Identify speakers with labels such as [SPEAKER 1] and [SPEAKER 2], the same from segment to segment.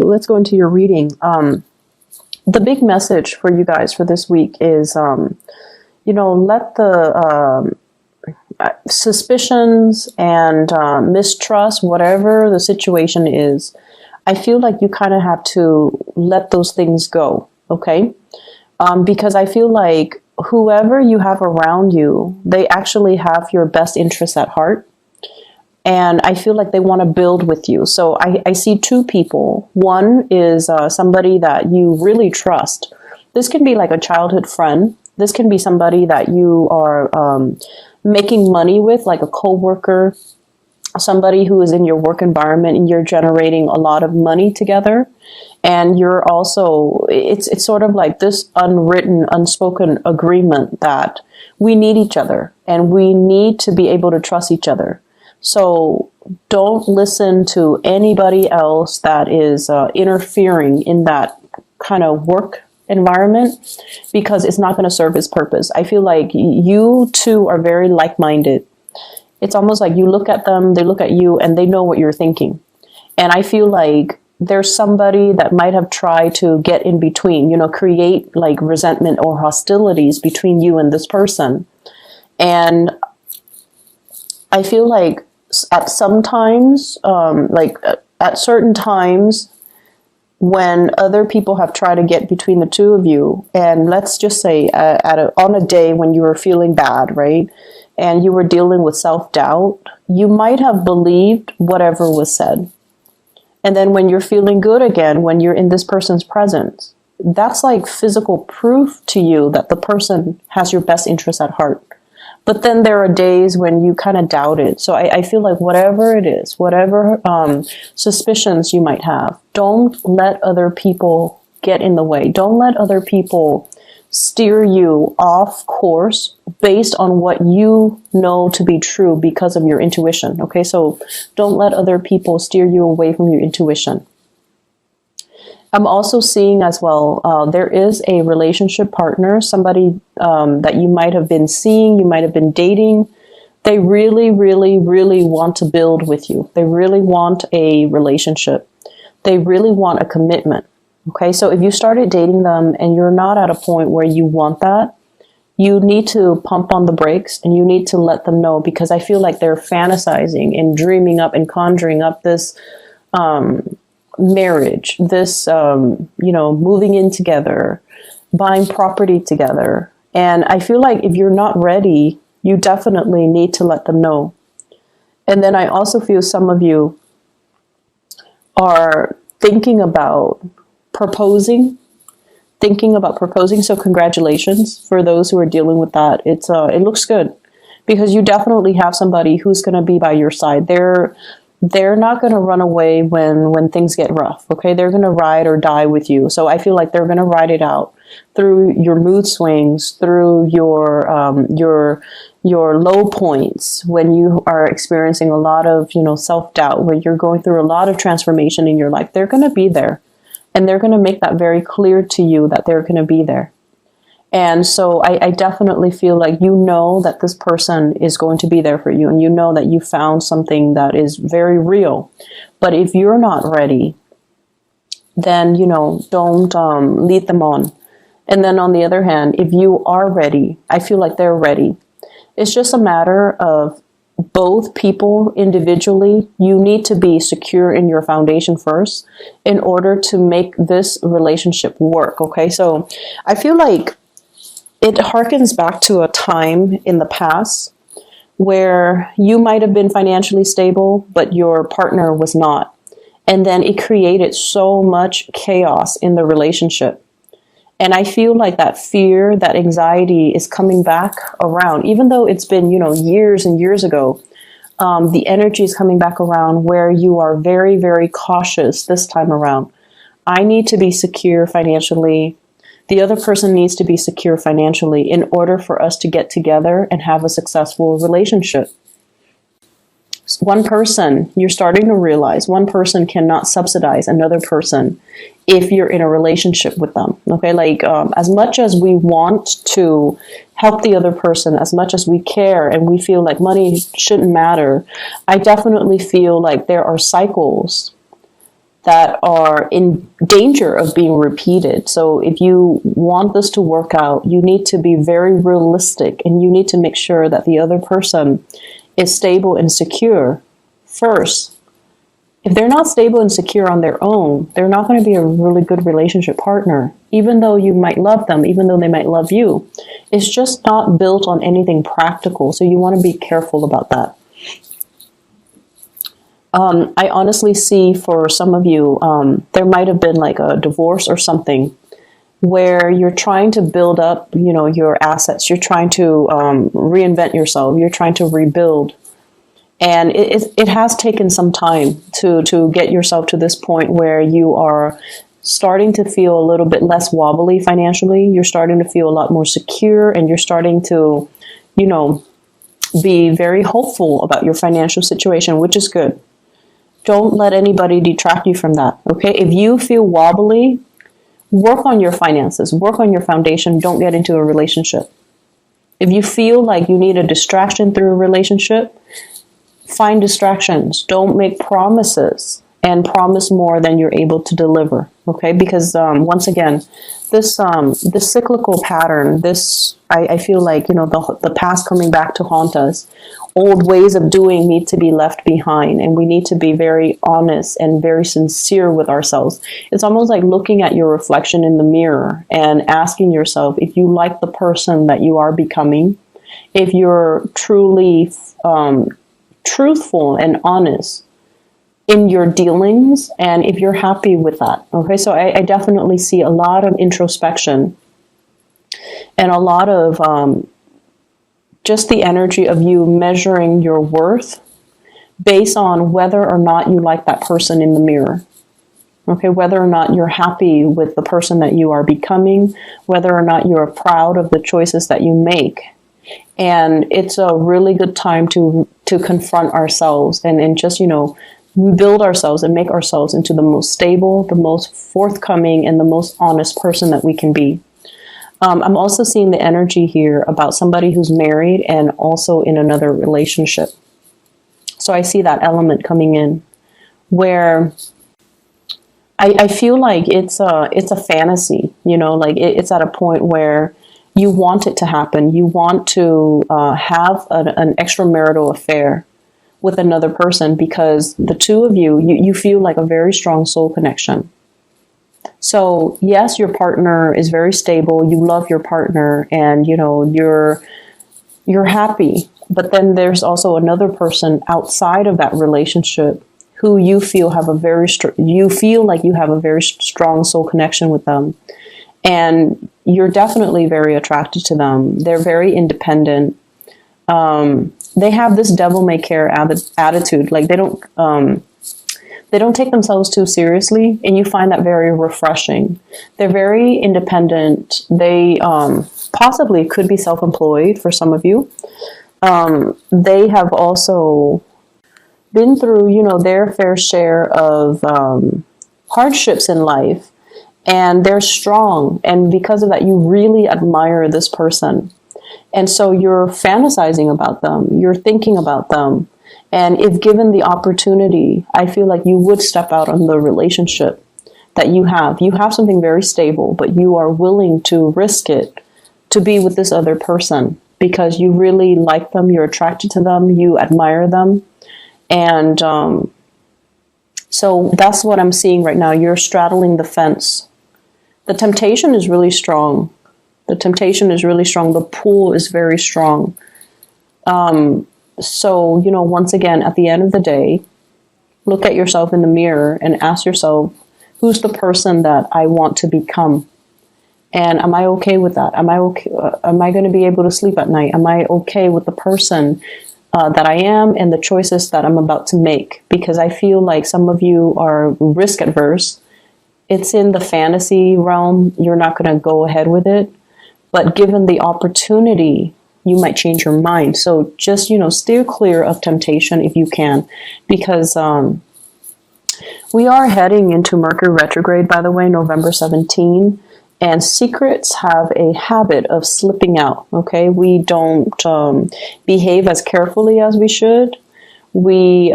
[SPEAKER 1] let's go into your reading. The big message for you guys for this week is, let the suspicions and mistrust, whatever the situation is, I feel like you kind of have to let those things go, okay? Because I feel like whoever you have around you, they actually have your best interests at heart. And I feel like they want to build with you. So I see two people. One is somebody that you really trust. This can be like a childhood friend. This can be somebody that you are making money with, like a coworker, somebody who is in your work environment, and you're generating a lot of money together. And you're also, it's sort of like this unwritten, unspoken agreement that we need each other and we need to be able to trust each other. So don't listen to anybody else that is interfering in that kind of work environment, because it's not going to serve its purpose. I feel like you two are very like-minded. It's almost like you look at them, they look at you, and they know what you're thinking. And I feel like there's somebody that might have tried to get in between, create like resentment or hostilities between you and this person. And I feel like at some times, at certain times, when other people have tried to get between the two of you, and let's just say on a day when you were feeling bad, right, and you were dealing with self-doubt, you might have believed whatever was said. And then when you're feeling good again, when you're in this person's presence, that's like physical proof to you that the person has your best interest at heart. But then there are days when you kind of doubt it. So I feel like whatever it is, whatever suspicions you might have, don't let other people get in the way. Don't let other people steer you off course based on what you know to be true because of your intuition. Okay, so don't let other people steer you away from your intuition. I'm also seeing as well, there is a relationship partner, somebody that you might have been seeing, you might have been dating. They really, really, really want to build with you. They really want a relationship. They really want a commitment. Okay, so if you started dating them and you're not at a point where you want that, you need to pump on the brakes and you need to let them know, because I feel like they're fantasizing and dreaming up and conjuring up this marriage, this, moving in together, buying property together. And I feel like if you're not ready, you definitely need to let them know. And then I also feel some of you are thinking about proposing. So congratulations for those who are dealing with that. It looks good, because you definitely have somebody who's going to be by your side. They're not going to run away when things get rough. Okay, they're going to ride or die with you. So I feel like they're going to ride it out through your mood swings, through your low points, when you are experiencing a lot of self-doubt, where you're going through a lot of transformation in your life. They're going to be there. And they're going to make that very clear to you that they're going to be there. And so I definitely feel like that this person is going to be there for you. And that you found something that is very real. But if you're not ready, then, don't lead them on. And then on the other hand, if you are ready, I feel like they're ready. It's just a matter of both people individually. You need to be secure in your foundation first in order to make this relationship work. Okay, so I feel like it harkens back to a time in the past where you might have been financially stable, but your partner was not. And then it created so much chaos in the relationship. And I feel like that fear, that anxiety is coming back around, even though it's been, years and years ago. The energy is coming back around where you are very, very cautious this time around. I need to be secure financially. The other person needs to be secure financially in order for us to get together and have a successful relationship. One person, you're starting to realize, one person cannot subsidize another person if you're in a relationship with them. Okay, as much as we want to help the other person, as much as we care and we feel like money shouldn't matter, I definitely feel like there are cycles that are in danger of being repeated. So if you want this to work out, you need to be very realistic, and you need to make sure that the other person is stable and secure first. If they're not stable and secure on their own, they're not going to be a really good relationship partner, even though you might love them, even though they might love you. It's just not built on anything practical, so you want to be careful about that. I honestly see for some of you, there might have been like a divorce or something where you're trying to build up, your assets. You're trying to reinvent yourself. You're trying to rebuild. And it has taken some time to get yourself to this point where you are starting to feel a little bit less wobbly financially. You're starting to feel a lot more secure, and you're starting to, be very hopeful about your financial situation, which is good. Don't let anybody detract you from that, okay? If you feel wobbly, work on your finances, work on your foundation. Don't get into a relationship. If you feel like you need a distraction through a relationship, find distractions. Don't make promises and promise more than you're able to deliver, okay? Because once again, this cyclical pattern, I feel like, the past coming back to haunt us. Old ways of doing need to be left behind, and we need to be very honest and very sincere with ourselves. It's almost like looking at your reflection in the mirror and asking yourself if you like the person that you are becoming, if you're truly truthful and honest in your dealings, and if you're happy with that. Okay, so I definitely see a lot of introspection and a lot of just the energy of you measuring your worth based on whether or not you like that person in the mirror. Okay, whether or not you're happy with the person that you are becoming, whether or not you're proud of the choices that you make. And it's a really good time to confront ourselves and just, build ourselves and make ourselves into the most stable, the most forthcoming, and the most honest person that we can be. I'm also seeing the energy here about somebody who's married and also in another relationship. So I see that element coming in where I feel like it's a fantasy, it's at a point where you want it to happen. You want to have an extramarital affair with another person because the two of you feel like a very strong soul connection. So yes, your partner is very stable. You love your partner, and you're happy. But then there's also another person outside of that relationship who you feel like you have a very strong soul connection with them, and you're definitely very attracted to them. They're very independent. They have this devil may care attitude. Like they don't take themselves too seriously, and you find that very refreshing. They're very independent. They possibly could be self-employed for some of you. They have also been through, their fair share of hardships in life, and they're strong. And because of that, you really admire this person. And so you're fantasizing about them. You're thinking about them. And if given the opportunity, I feel like you would step out on the relationship that you have. You have something very stable, but you are willing to risk it to be with this other person because you really like them, you're attracted to them, you admire them. And so that's what I'm seeing right now. You're straddling the fence. The temptation is really strong. The temptation is really strong. The pull is very strong. So, once again, at the end of the day, look at yourself in the mirror and ask yourself, who's the person that I want to become? And am I okay with that? Am I okay? Am I going to be able to sleep at night? Am I okay with the person that I am and the choices that I'm about to make? Because I feel like some of you are risk adverse. It's in the fantasy realm. You're not going to go ahead with it. But given the opportunity, you might change your mind. So just, steer clear of temptation if you can, because we are heading into Mercury retrograde, by the way, November 17, and secrets have a habit of slipping out, okay? We don't behave as carefully as we should. We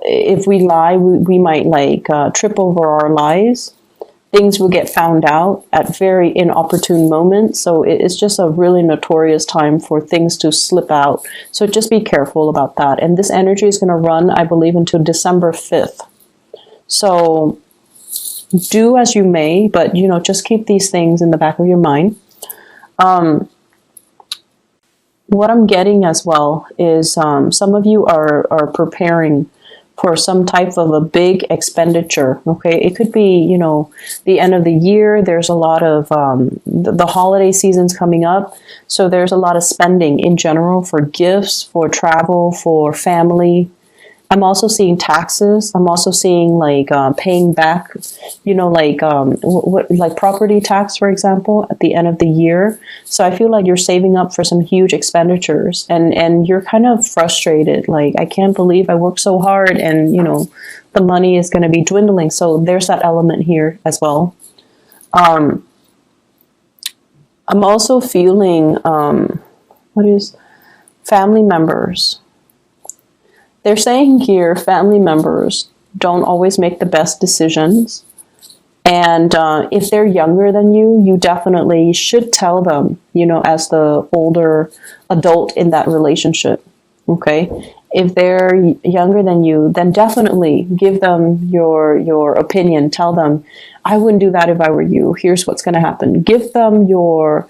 [SPEAKER 1] if we lie, we might like trip over our lies. Things will get found out at very inopportune moments. So it's just a really notorious time for things to slip out. So just be careful about that. And this energy is going to run, I believe, until December 5th. So do as you may, but, you know, just keep these things in the back of your mind. What I'm getting as well is some of you are preparing for some type of a big expenditure. Okay, it could be, you know, the end of the year. There's a lot of the holiday season's coming up, so there's a lot of spending in general for gifts, for travel, for family. I'm also seeing taxes. I'm also seeing like paying back, you know, like like property tax, for example, at the end of the year. So I feel like you're saving up for some huge expenditures, and you're kind of frustrated. Like, I can't believe I worked so hard, and you know, the money is going to be dwindling. So there's that element here as well. I'm also feeling family members. They're saying here, family members don't always make the best decisions. And if they're younger than you, you definitely should tell them, you know, as the older adult in that relationship. Okay? If they're younger than you, then definitely give them your opinion. Tell them, I wouldn't do that if I were you. Here's what's going to happen. Give them your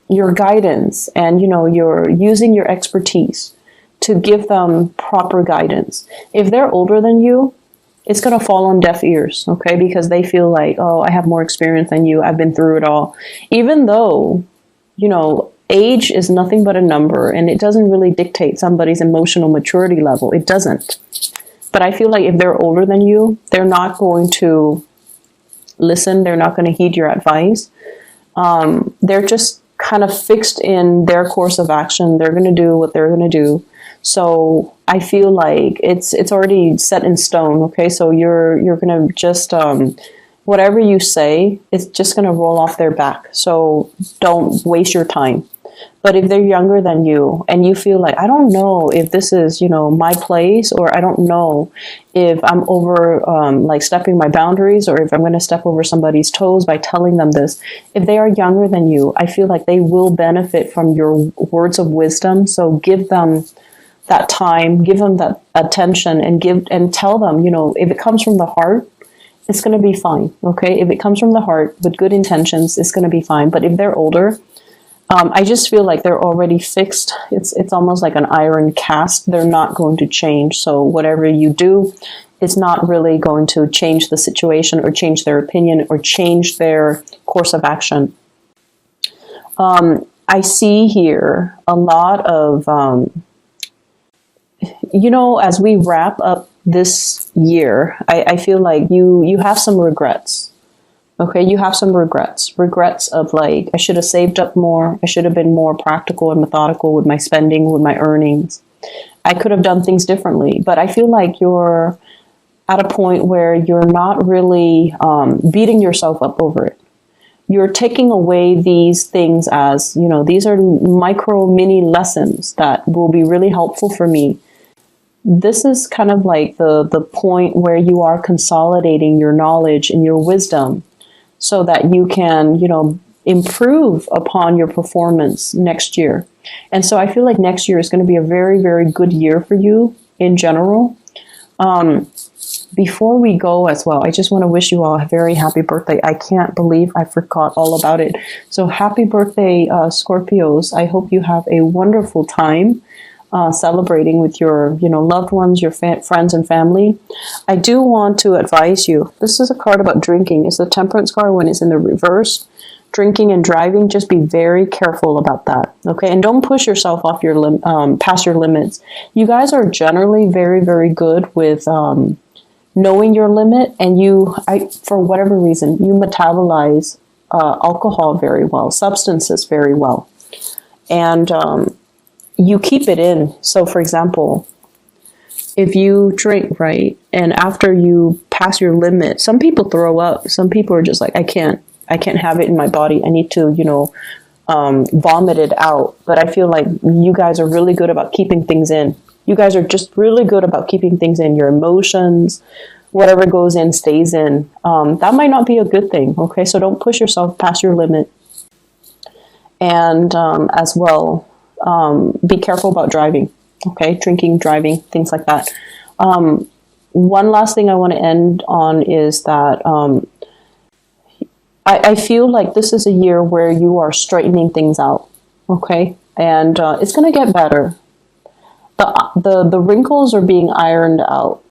[SPEAKER 1] guidance, and, you know, you're using your expertise to give them proper guidance. If they're older than you, it's going to fall on deaf ears, okay? Because they feel like, oh, I have more experience than you. I've been through it all. Even though, you know, age is nothing but a number, and it doesn't really dictate somebody's emotional maturity level. It doesn't. But I feel like if they're older than you, they're not going to listen. They're not going to heed your advice. They're just kind of fixed in their course of action. They're going to do what they're going to do. So I feel like it's already set in stone. Okay, so you're gonna just whatever you say, it's just gonna roll off their back. So don't waste your time. But if they're younger than you and you feel like, I don't know if this is, you know, my place, or I don't know if I'm over like stepping my boundaries, or if I'm going to step over somebody's toes by telling them this. If they are younger than you, I feel like they will benefit from your words of wisdom. So give them that time, give them that attention, and tell them, you know, if it comes from the heart, it's going to be fine. Okay. If it comes from the heart with good intentions, it's going to be fine. But if they're older, I just feel like they're already fixed. It's almost like an iron cast. They're not going to change. So whatever you do, it's not really going to change the situation, or change their opinion, or change their course of action. I see here a lot of, you know, as we wrap up this year, I feel like you have some regrets. Okay, you have some regrets of like, I should have saved up more. I should have been more practical and methodical with my spending, with my earnings. I could have done things differently, but I feel like you're at a point where you're not really beating yourself up over it. You're taking away these things as, you know, these are micro mini lessons that will be really helpful for me. This is kind of like the point where you are consolidating your knowledge and your wisdom, so that you can, you know, improve upon your performance next year. And so I feel like next year is going to be a very, very good year for you in general. Before we go as well, I just want to wish you all a very happy birthday. I can't believe I forgot all about it. So happy birthday, Scorpios. I hope you have a wonderful time celebrating with your, you know, loved ones, your friends and family. I do want to advise you. This is a card about drinking. It's the Temperance card when it's in the reverse. Drinking and driving, just be very careful about that. Okay, and don't push yourself off your past your limits. You guys are generally very, very good with knowing your limit, and for whatever reason, you metabolize alcohol very well, substances very well, and you keep it in. So for example, if you drink, right, and after you pass your limit, some people throw up. Some people are just like, I can't have it in my body. I need to, you know, vomit it out. But I feel like you guys are really good about keeping things in. You guys are just really good about keeping things in. Your emotions, whatever goes in stays in. That might not be a good thing, okay? So don't push yourself past your limit. And as well, be careful about driving, okay? Drinking, driving, things like that. One last thing I want to end on is that I feel like this is a year where you are straightening things out, okay? And it's going to get better. The wrinkles are being ironed out.